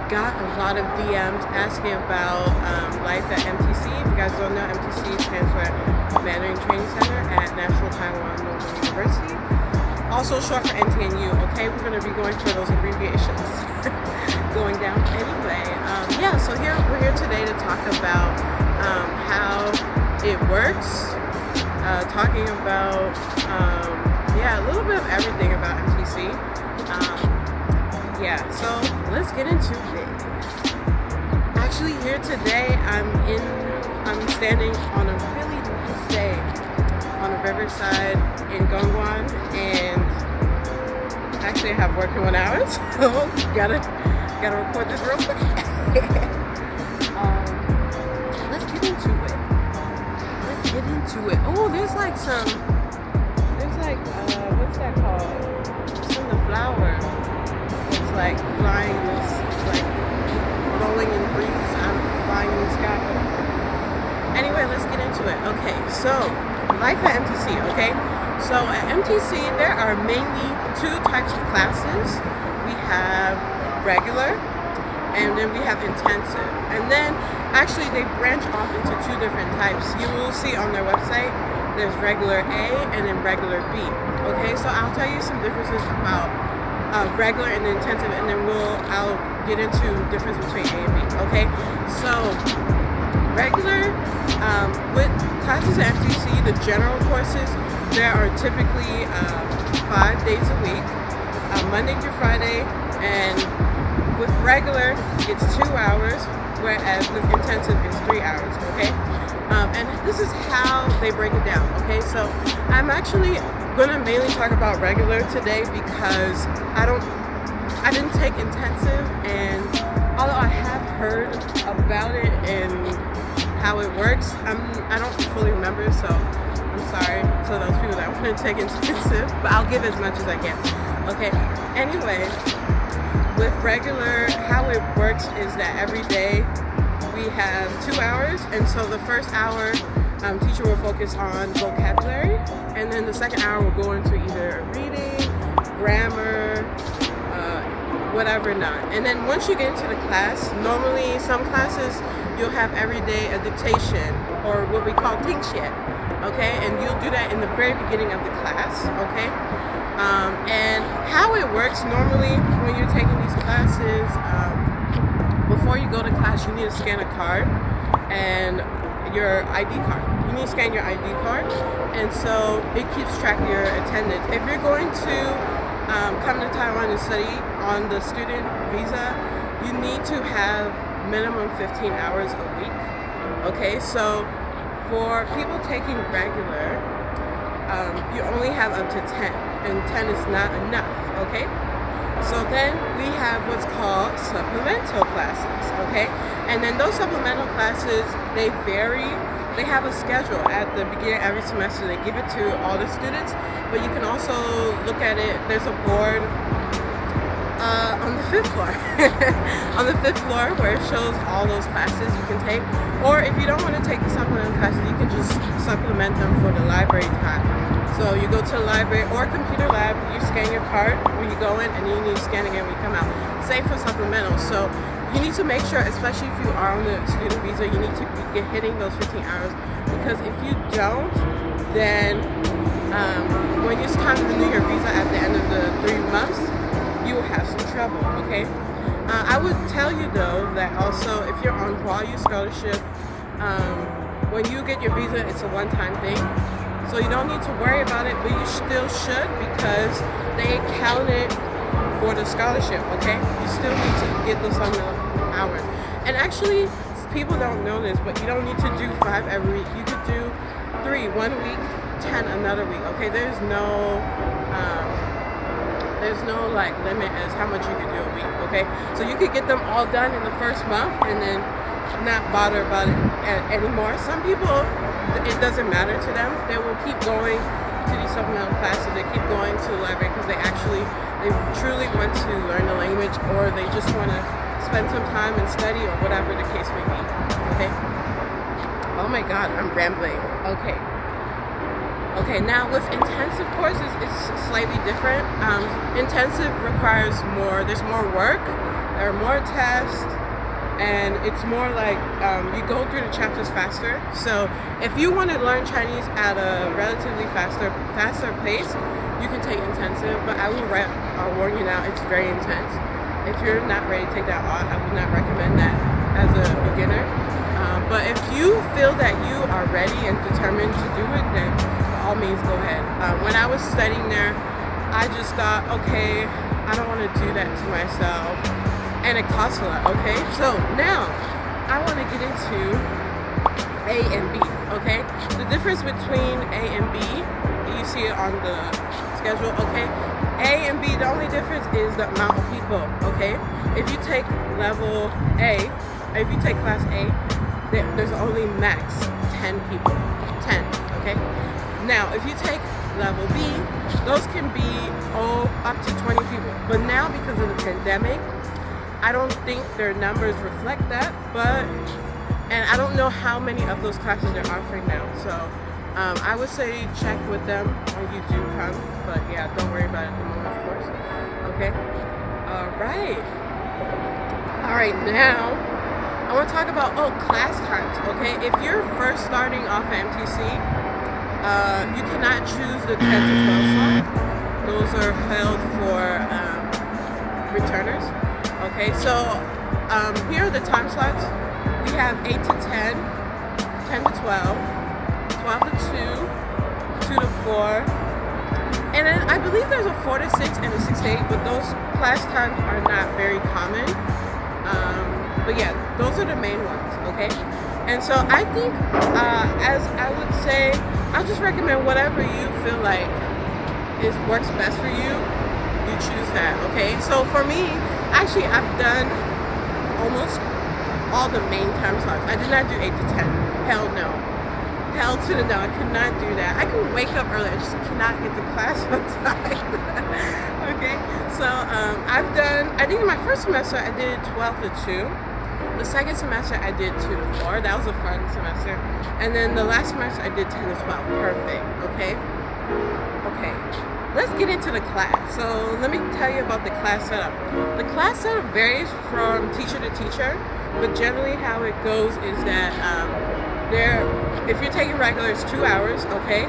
got a lot of DMs asking about life at MTC. If you guys don't know, MTC stands for Mandarin Training Center at National Taiwan Normal University. Also short for NTNU, okay? We're going to be going through those abbreviations going down anyway. So we're here today to talk about how it works, talking about, a little bit of everything about MTC. So let's get into it. Actually, here today, I'm standing on a really nice day on the riverside in Gongguan, and actually I have work in 1 hour, so gotta record this real quick. Let's get into it. Oh, there's what's that called? Some of the flower. It's like flying this, like rolling in breeze, flying in the sky. Anyway, let's get into it. Okay, so life at MTC, okay? So at MTC, there are mainly two types of classes. We have regular, and then we have intensive. And then, actually, they branch off into two different types. You will see on their website, there's regular A and then regular B. Okay, so I'll tell you some differences about regular and intensive, and then I'll get into difference between A and B. Okay, so regular, with classes at MTC, the general courses, there are typically 5 days a week, Monday through Friday, and with regular, it's 2 hours, whereas with intensive, it's 3 hours, okay? And this is how they break it down, okay? So I'm actually going to mainly talk about regular today because I didn't take intensive, and although I have heard about it and how it works, I don't fully remember, so I'm sorry to those people that want to take intensive, but I'll give as much as I can. Okay, anyway, with regular, how it works is that every day we have 2 hours, and so the first hour, teacher will focus on vocabulary, and then the second hour will go into either reading, grammar, whatever not. And then once you get into the class, normally some classes you'll have every day a dictation, or what we call 听写, okay? And you'll do that in the very beginning of the class, okay? And how it works normally when you're taking these classes, before you go to class, you need to scan a card and your ID card. You need to scan your ID card, and so it keeps track of your attendance. If you're going to come to Taiwan and study on the student visa, you need to have minimum 15 hours a week. Okay, so for people taking regular, you only have up to 10, and 10 is not enough, okay? So then we have what's called supplemental classes, okay? And then those supplemental classes, they vary. They have a schedule at the beginning of every semester. They give it to all the students, but you can also look at it. There's a board on the 5th floor, on the 5th floor, where it shows all those classes you can take. Or if you don't want to take the supplemental classes, you can just supplement them for the library time. So you go to the library or computer lab, you scan your card when you go in, and you need to scan again when you come out. Same for supplemental. So you need to make sure, especially if you are on the student visa, you need to be hitting those 15 hours, because if you don't, then when it's time to renew your visa at the end of the 3 months, you will have some trouble, okay? I would tell you though that also if you're on Huayu scholarship, when you get your visa, it's a one-time thing. So you don't need to worry about it, but you still should, because they count it for the scholarship, okay? You still need to get those hours. And actually, people don't know this, but you don't need to do 5 every week. You could do 3 1 week, 10 another week, okay? There's no like limit as how much you can do a week, okay? So you could get them all done in the first month and then not bother about it anymore. Some people, it doesn't matter to them. They will keep going to these supplemental classes. They keep going to the library because they truly want to learn the language, or they just want to spend some time and study, or whatever the case may be, okay? Oh my God, I'm rambling. Okay. Okay, now with intensive courses, it's slightly different. Intensive requires more, there's more work, there are more tests, and it's more like you go through the chapters faster. So if you want to learn Chinese at a relatively faster pace, you can take intensive, but I'll warn you now, it's very intense. If you're not ready to take that on, I would not recommend that as a beginner. But if you feel that you are ready and determined to do it, then by all means go ahead. When I was studying there, I just thought, okay, I don't want to do that to myself. And it costs a lot, okay? So now, I want to get into A and B, okay? The difference between A and B, you see it on the schedule, okay? A and B, the only difference is the amount of people, okay? If you take level A, if you take class A, there's only max 10 people, 10, okay? Now, if you take level B, those can be up to 20 people. But now, because of the pandemic, I don't think their numbers reflect that, and I don't know how many of those classes they're offering now. So I would say check with them when you do come, but yeah, don't worry about it at the moment, of course. Okay. All right. Now I want to talk about class times. Okay, if you're first starting off at MTC, you cannot choose the 10 to 12 slot. Those are held for returners. Okay, so here are the time slots. We have 8 to 10, 10 to 12, 12 to 2, 2 to 4, and then I believe there's a 4 to 6 and a 6 to 8, but those class times are not very common. But yeah, those are the main ones, okay? And so I think, as I would say, I'll just recommend whatever you feel like works best for you, you choose that, okay? So for me, actually, I've done almost all the main time slots. I did not do 8 to 10. Hell no. Hell to the no. I could not do that. I can wake up early. I just cannot get to class on time. Okay? So I think in my first semester, I did 12 to 2. The second semester, I did 2 to 4. That was a fun semester. And then the last semester, I did 10 to 12. Perfect. Okay? Okay. Let's get into the class. So let me tell you about the class setup. The class setup varies from teacher to teacher, but generally how it goes is that if you're taking regular, it's 2 hours, okay?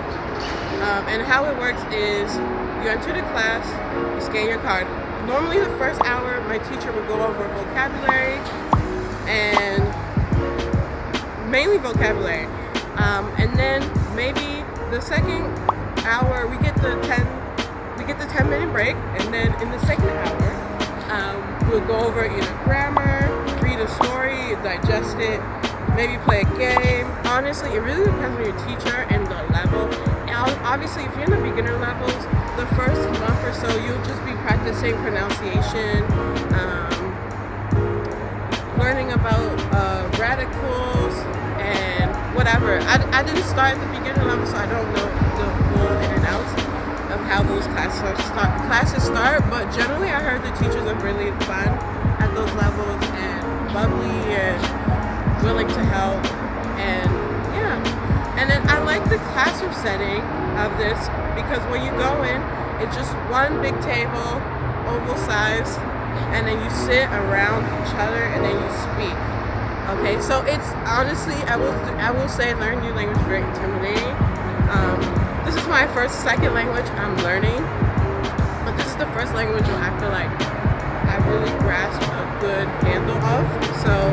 And how it works is you enter the class, you scan your card. Normally the first hour, my teacher will go over vocabulary and mainly vocabulary. And then maybe the second hour, we get the 10-minute break, and then in the second hour, we'll go over either grammar, read a story, digest it, maybe play a game. Honestly, it really depends on your teacher and the level. And obviously, if you're in the beginner levels, the first month or so, you'll just be practicing pronunciation, learning about radicals, and whatever. I didn't start at the beginner level, so I don't know the full in and outs of how those classes start, but generally I heard the teachers are really fun at those levels and bubbly and willing to help, and yeah. And then I like the classroom setting of this because when you go in, it's just one big table, oval size, and then you sit around each other and then you speak. Okay, so it's honestly, I will say learning new language is very intimidating. This is my second language I'm learning, but this is the first language where I feel like I really grasp a good handle of. So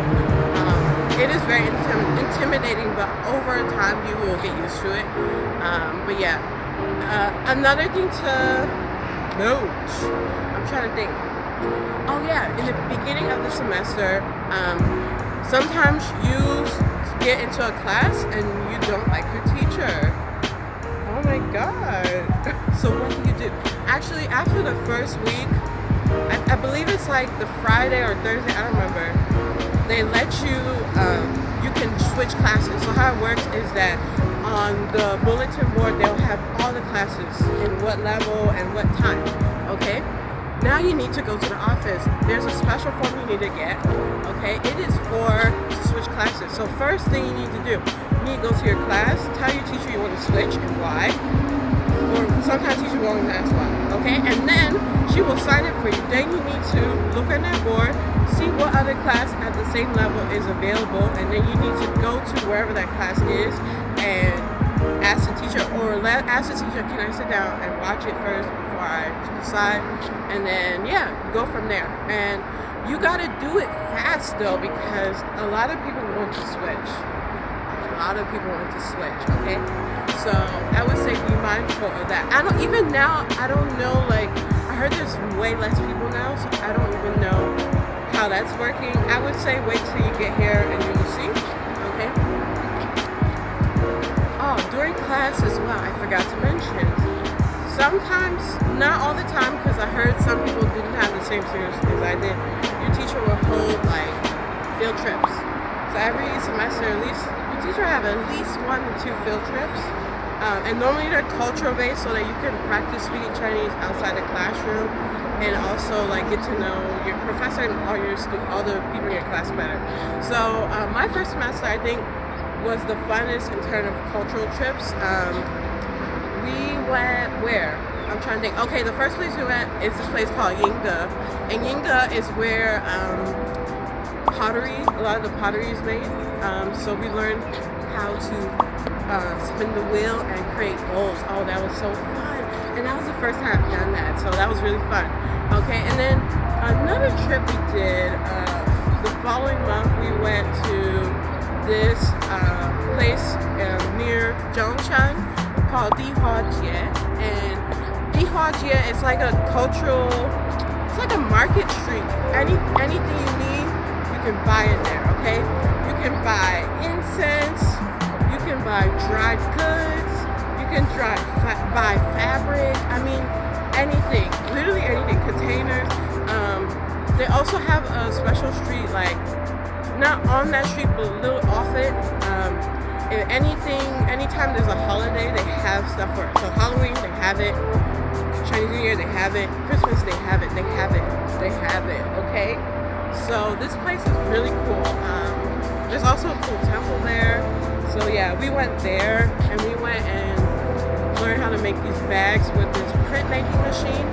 it is very intimidating, but over time you will get used to it. But yeah, another thing to note, I'm trying to think. Oh yeah, in the beginning of the semester, sometimes you get into a class and you don't like your teacher. Oh my god. So what do? Actually, after the first week, I believe it's like the Friday or Thursday, I don't remember, they let you can switch classes. So how it works is that on the bulletin board, they'll have all the classes in what level and what time, okay? Now you need to go to the office. There's a special form you need to get, okay? It is to switch classes. So first thing you need to do, you need to go to your class, tell your teacher you want to switch and why. Sometimes teacher won't ask why, okay? And then she will sign it for you. Then you need to look on that board, see what other class at the same level is available, and then you need to go to wherever that class is and ask the teacher, or ask the teacher, can I sit down and watch it first before I decide? And then, yeah, go from there. And you gotta do it fast though, because a lot of people want to switch. Okay? So I would say be mindful of that. I don't know, like, I heard there's way less people now, so I don't even know how that's working. I would say wait till you get here and you will see, okay? Oh, during class as well, I forgot to mention. Sometimes, not all the time, because I heard some people didn't have the same seriousness as I did. Your teacher will hold, like, field trips. So every semester, at least, your teacher will have at least 1 to 2 field trips. And normally they're cultural based, so that you can practice speaking Chinese outside the classroom, and also like get to know your professor and all the people in your class better. So my first semester, I think, was the funnest in terms of cultural trips. We went where? I'm trying to think. Okay, the first place we went is this place called Yingde, and Yingde is where pottery, a lot of the pottery is made. So we learned how to spin the wheel and create bowls. Oh, that was so fun. And that was the first time I've done that, so that was really fun. Okay, and then another trip we did, the following month we went to this place near Zhongshan called Dihuajie. And Dihuajie is like a cultural, it's like a market street. Anything you need, you can buy it there, okay? You can buy incense, you can buy dried goods, you can buy fabric, I mean, anything, literally anything, containers. They also have a special street, like, not on that street, but a little off it. Anytime there's a holiday, they have stuff for it. So Halloween, they have it. Chinese New Year, they have it. Christmas, they have it, okay? So this place is really cool. There's also a cool temple there. So yeah, we went there, and we went and learned how to make these bags with this printmaking machine,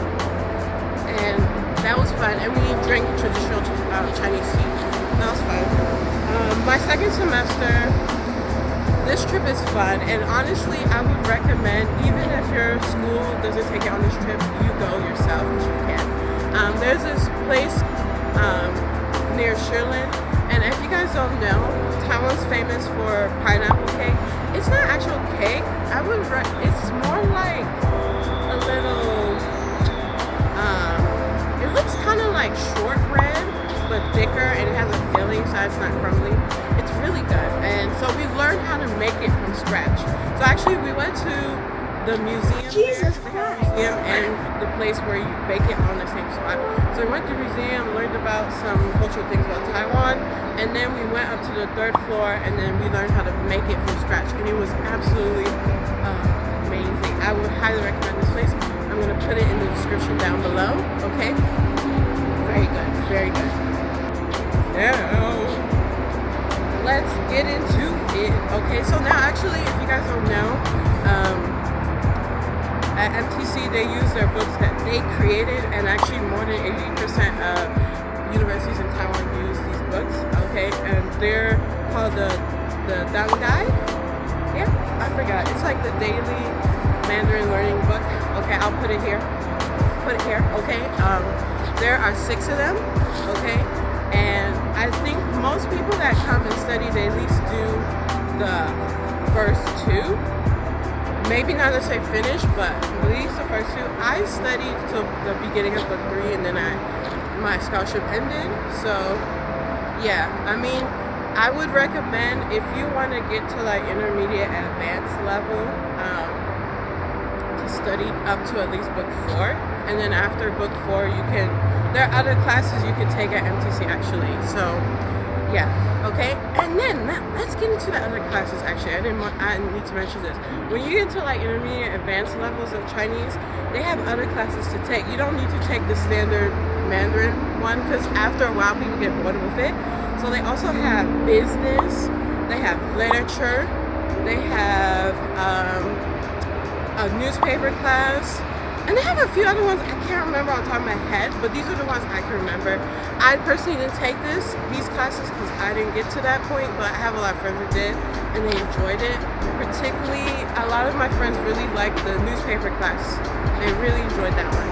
and that was fun. And we drank traditional Chinese tea. That was fun. My second semester, this trip is fun, and honestly, I would recommend, even if your school doesn't take you on this trip, you go yourself because you can. There's this place near Shilin, and if you guys don't know, Taiwan's famous for pineapple cake. It's not actual cake. It's more like a little, it looks kind of like shortbread, but thicker, and it has a filling, so it's not crumbly. It's really good, and so we learned how to make it from scratch. So actually, we went to the museum. Jesus Christ! Museum and the place where you bake it on the same spot. So we went to the museum, learned about some cultural things about Taiwan, and then we went up to the 3rd floor, and then we learned how to make it from scratch, and it was absolutely amazing. I would highly recommend this place. I'm going to put it in the description down below, okay? Very good, very good. Now, let's get into it. Okay, so now actually, if you guys don't know, at MTC they use their books that they created, and actually more than 80% of universities in Taiwan use these books. Okay, and they're called the Dangdai. Yeah, I forgot. It's like the daily Mandarin learning book. Okay, I'll put it here. Okay, there are 6 of them. Okay. And I think most people that come and study, they at least do the first 2. Maybe not necessarily finish, but at least the first 2. I studied till the beginning of book 3, and then my scholarship ended. So yeah, I mean, I would recommend, if you want to get to like intermediate and advanced level, to study up to at least book 4, and then after book 4 there are other classes you can take at MTC actually. So yeah, okay. And then now let's get into the other classes. Actually, I need to mention this. When you get to like intermediate advanced levels of Chinese, they have other classes to take. You don't need to take the standard Mandarin one, because after a while people get bored with it. So they also have business, they have literature, they have a newspaper class, and they have a few other ones I can't remember on top of my head, but these are the ones I can remember. I personally didn't take these classes because I didn't get to that point, but I have a lot of friends that did, and they enjoyed it. Particularly, a lot of my friends really liked the newspaper class. They really enjoyed that one.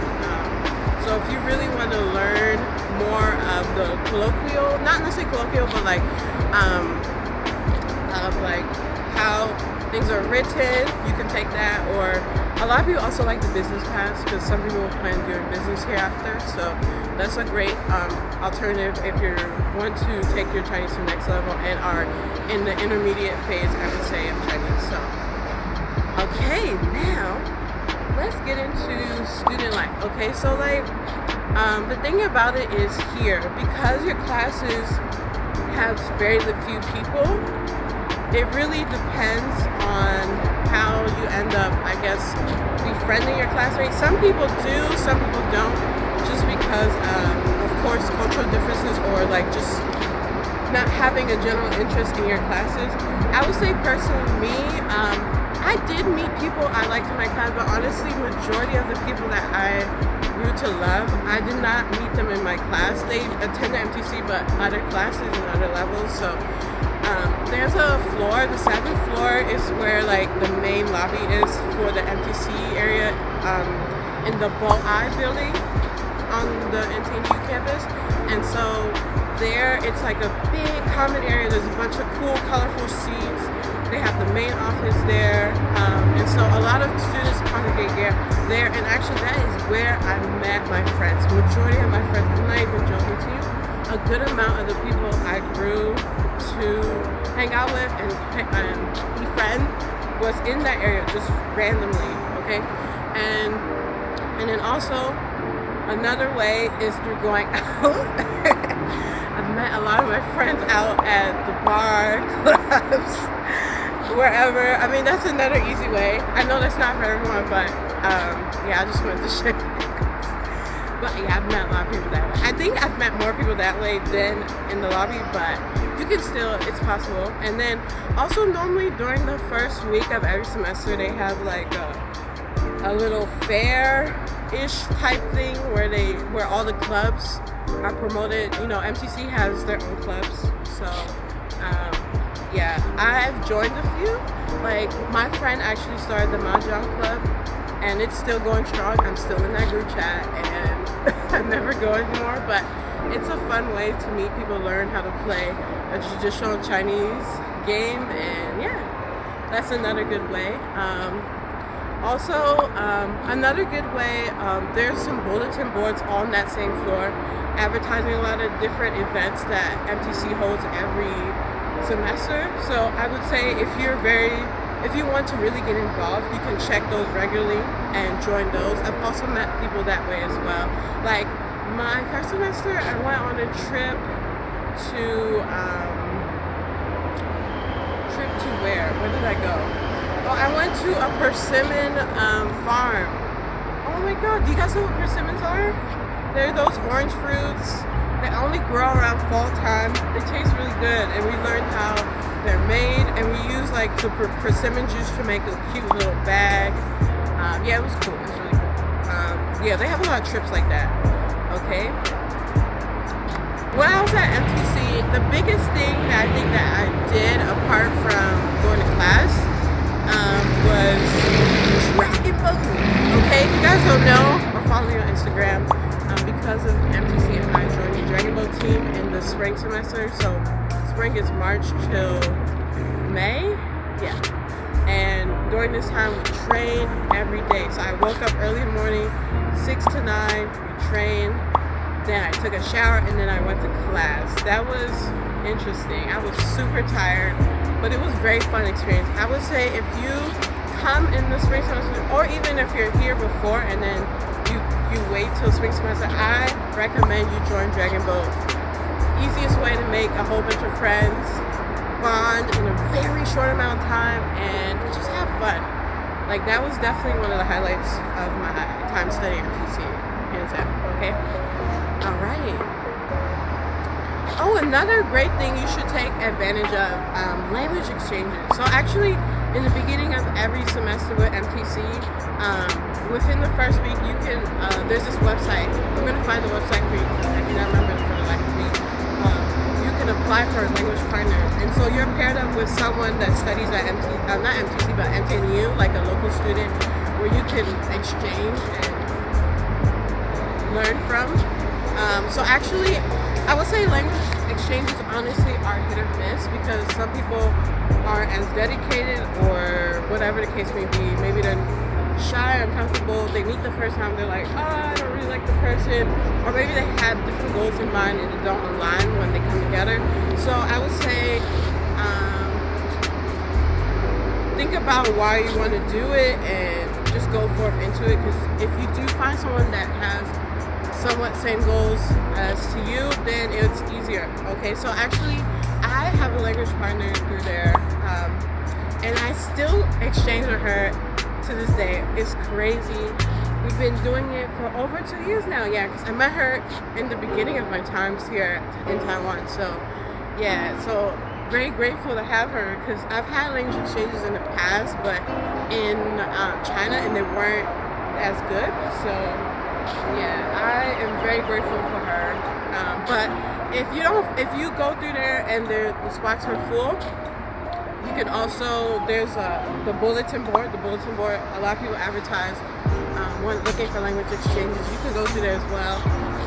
So if you really want to learn more of the colloquial, not necessarily colloquial, but like of like how things are written, you can take that. Or a lot of people also like the business class because some people plan on doing business hereafter. So that's a great alternative if you want to take your Chinese to the next level and are in the intermediate phase, I would say, of Chinese. So, okay, now let's get into student life. Okay, so like the thing about it is here, because your classes have very few people, it really depends on how you end up, I guess, befriending your classmates. Some people do, some people don't, just because of course cultural differences or like just not having a general interest in your classes. I would say personally me, I did meet people I liked in my class, but honestly majority of the people that I grew to love, I did not meet them in my class. They attended MTC but other classes and other levels. So there's a floor, the 7th floor is where like the main lobby is for the MTC area in the Bo-Ai building on the NTNU campus. And so there it's like a big common area. There's a bunch of cool colorful seats. They have the main office there, and so a lot of students congregate there, and actually that is where I met my friends. Majority of my friends, I'm not even joking to you, a good amount of the people I grew to hang out with and befriend was in that area just randomly, okay? And then also another way is through going out. I've met a lot of my friends out at the bar, clubs, wherever. I mean, that's another easy way. I know that's not for everyone, but yeah, I just wanted to share. But yeah, I've met a lot of people that way. I think I've met more people that way than in the lobby, but you can still, it's possible. And then also normally during the first week of every semester, they have like a little fair-ish type thing where all the clubs are promoted. You know, MTC has their own clubs, so yeah, I've joined a few. Like my friend actually started the Mahjong club, and it's still going strong. I'm still in that group chat, and I never go anymore. But it's a fun way to meet people, learn how to play a traditional Chinese game, and yeah, that's another good way. Also, another good way, there's some bulletin boards on that same floor advertising a lot of different events that MTC holds every semester. So I would say if you want to really get involved, you can check those regularly and join those. I've also met people that way as well. Like my first semester, I went on a trip to where? Where did I go? Oh, I went to a persimmon farm. Oh my god, do you guys know what persimmons are? They're those orange fruits. They only grow around fall time. They taste really good, and we learned how they're made, and we use like the persimmon juice to make a cute little bag. Yeah, it was cool. It was really cool. Yeah, they have a lot of trips like that. Okay. When I was at MTC, the biggest thing that I think that I did apart from going to class was dragon boating. Okay, if you guys don't know or follow me on Instagram, because of MTC, I joined the dragon boat team in the spring semester. So spring is March till May, yeah. And during this time we train every day. So I woke up early in the morning, 6 to 9, we trained. Then I took a shower and then I went to class. That was interesting. I was super tired, but it was a very fun experience. I would say if you come in the spring semester, or even if you're here before and then you wait till spring semester, I recommend you join Dragon Boat. Easiest way to make a whole bunch of friends, bond in a very short amount of time, and just have fun. Like that was definitely one of the highlights of my time studying at MTC, hands down. Okay. All right. Oh, another great thing you should take advantage of, language exchanges. So actually, in the beginning of every semester with MTC, within the first week, you can, there's this website. I'm going to find the website for you because I cannot remember it for the life of me. You can apply for a language partner. And so you're paired up with someone that studies at not MTC, but NTNU, like a local student, where you can exchange and learn from. So actually, I would say language exchanges honestly are hit or miss because some people aren't as dedicated or whatever the case may be. Maybe they're shy, uncomfortable. They meet the first time, they're like, oh, I don't really like the person. Or maybe they have different goals in mind and they don't align when they come together. So I would say think about why you want to do it and just go forth into it, because if you do find someone that has somewhat same goals as to you, then it's easier. Okay, so actually I have a language partner through there, and I still exchange with her to this day. It's crazy. We've been doing it for over 2 years now. Yeah, because I met her in the beginning of my times here in Taiwan. So yeah, so very grateful to have her, because I've had language exchanges in the past, but in China, and they weren't as good. So yeah, I am very grateful for her. But if you go through there and the spots are full, you can also, there's the bulletin board. A lot of people advertise when looking for language exchanges. You can go through there as well.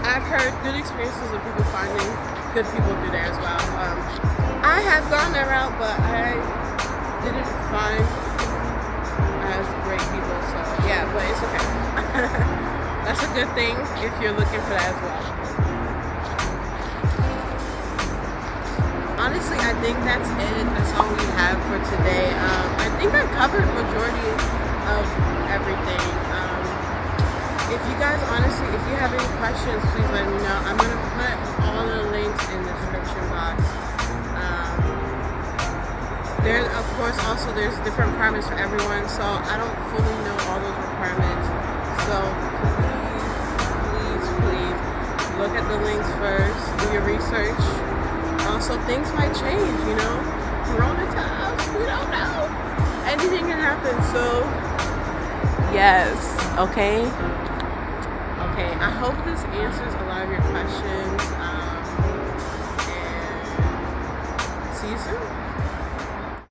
I've heard good experiences of people finding good people through there as well. I have gone that route, but I didn't find as great people. So yeah, but it's okay. That's a good thing if you're looking for that as well. Honestly, I think that's it. That's all we have for today. I think I covered majority of everything. If you guys, honestly, if you have any questions, please let me know. I'm going to put all the links in the description box. There's, of course, also there's different requirements for everyone, so I don't fully know all those requirements. So please look at the links first, do your research. Also, things might change, you know. Corona times, we don't know. Anything can happen, so yes, okay. I hope this answers a lot of your questions, and see you soon.